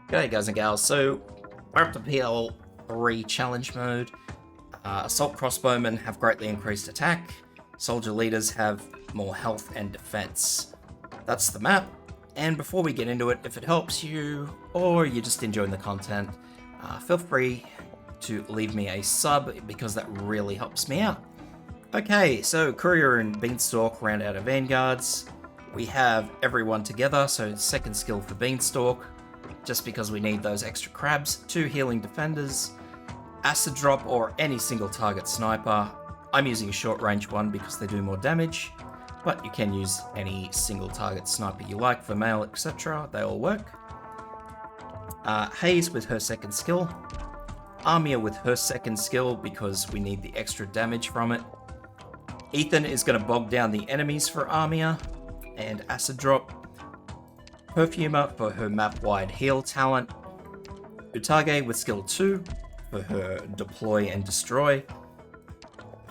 G'day guys and gals, so we're up to PL-3 challenge mode. Assault crossbowmen have greatly increased attack, soldier leaders have more health and defense. That's the map, and before we get into it, if it helps you, or you're just enjoying the content, feel free to leave me a sub, because that really helps me out. Okay, so Courier and Beanstalk round out of Vanguards. We have everyone together, so second skill for Beanstalk, just because we need those extra crabs. 2 healing defenders, acid drop or any single target sniper. I'm using a short range one because they do more damage, but you can use any single target sniper you like for mail, etc. They all work. Haze with her second skill. Armia with her second skill because we need the extra damage from it. Ethan is going to bog down the enemies for Armia and acid drop. Perfumer for her map-wide heal talent. Utage with skill 2 for her deploy and destroy.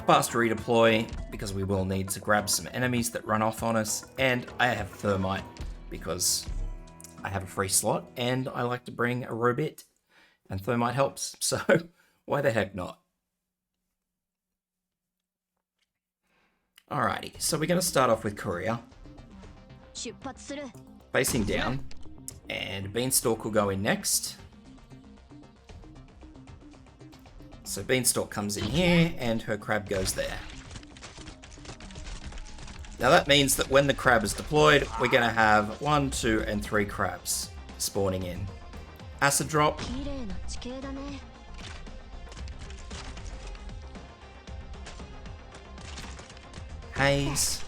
Fast redeploy because we will need to grab some enemies that run off on us. And I have Thermite because I have a free slot and I like to bring a robot and Thermite helps. So why the heck not? Alrighty, so we're going to start off with Courier. Facing down, and Beanstalk will go in next. So Beanstalk comes in here, and her crab goes there. Now that means that when the crab is deployed, we're going to have 1, 2, and 3 crabs spawning in. Acid drop. Haze.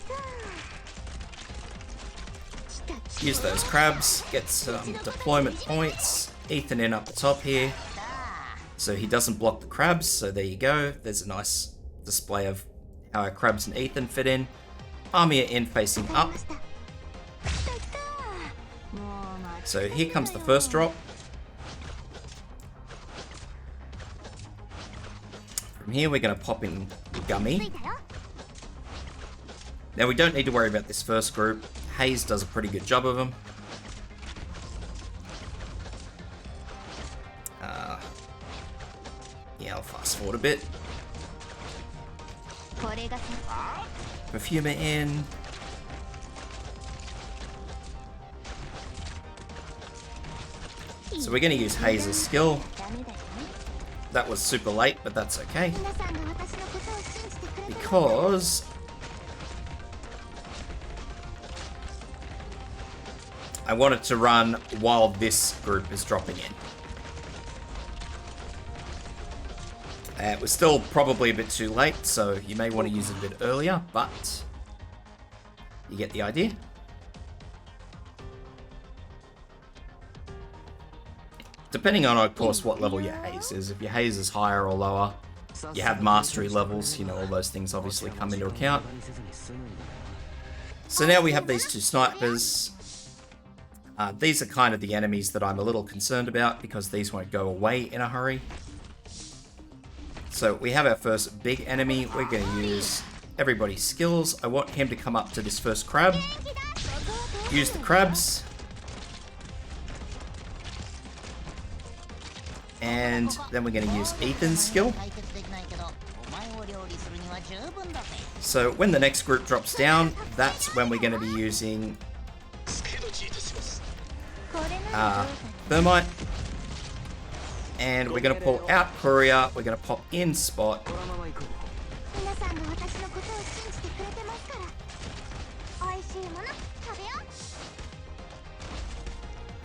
Use those crabs, get some deployment points. Ethan in up the top here, so he doesn't block the crabs, so there you go. There's a nice display of how our crabs and Ethan fit in. Armia in facing up. So here comes the first drop. From here we're going to pop in Gummy. Now we don't need to worry about this first group. Haze does a pretty good job of them. Yeah, I'll fast forward a bit. Perfumer in. So we're going to use Haze's skill. That was super late, but that's okay. Because I want it to run while this group is dropping in. It was still probably a bit too late, so you may want to use it a bit earlier, but you get the idea. Depending on, of course, what level your Haze is. If your Haze is higher or lower, you have mastery levels, you know, all those things obviously come into account. So now we have these 2 snipers. These are kind of the enemies that I'm a little concerned about because these won't go away in a hurry. So we have our first big enemy. We're going to use everybody's skills. I want him to come up to this first crab. Use the crabs. And then we're going to use Ethan's skill. So when the next group drops down, that's when we're going to be using Thermite, and we're going to pull out Courier, we're going to pop in Spot.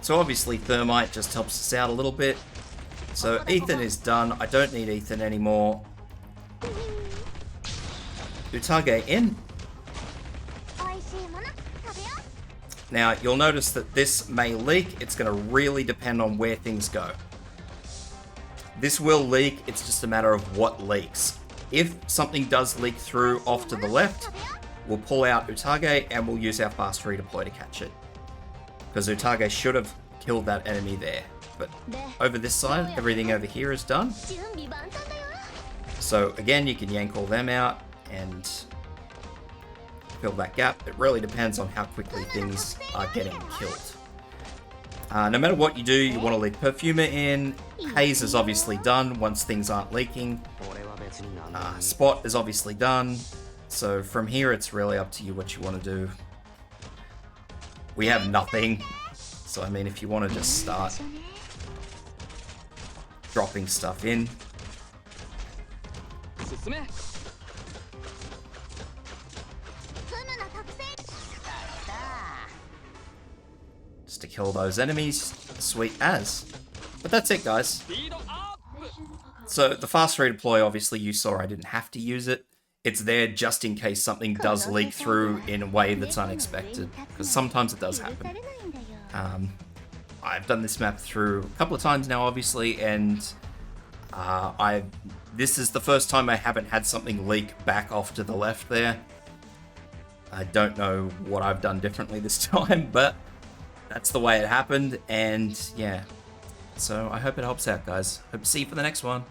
So obviously Thermite just helps us out a little bit. So Ethan is done, I don't need Ethan anymore. Utage in. Now, you'll notice that this may leak. It's going to really depend on where things go. This will leak, it's just a matter of what leaks. If something does leak through off to the left, we'll pull out Utage and we'll use our fast redeploy to catch it. Because Utage should have killed that enemy there. But over this side, everything over here is done. So again, you can yank all them out and fill that gap. It really depends on how quickly things are getting killed. No matter what you do, you want to leave Perfumer in. Haze is obviously done once things aren't leaking. Spot is obviously done. So from here, it's really up to you what you want to do. We have nothing. So I mean, if you want to just start dropping stuff in. Just to kill those enemies. Sweet as. But that's it, guys. So the fast redeploy, obviously you saw I didn't have to use it. It's there just in case something does leak through in a way that's unexpected, because sometimes it does happen. I've done this map through a couple of times now, obviously, and this is the first time I haven't had something leak back off to the left there. I don't know what I've done differently this time, but that's the way it happened, and yeah. So I hope it helps out, guys. Hope to see you for the next one.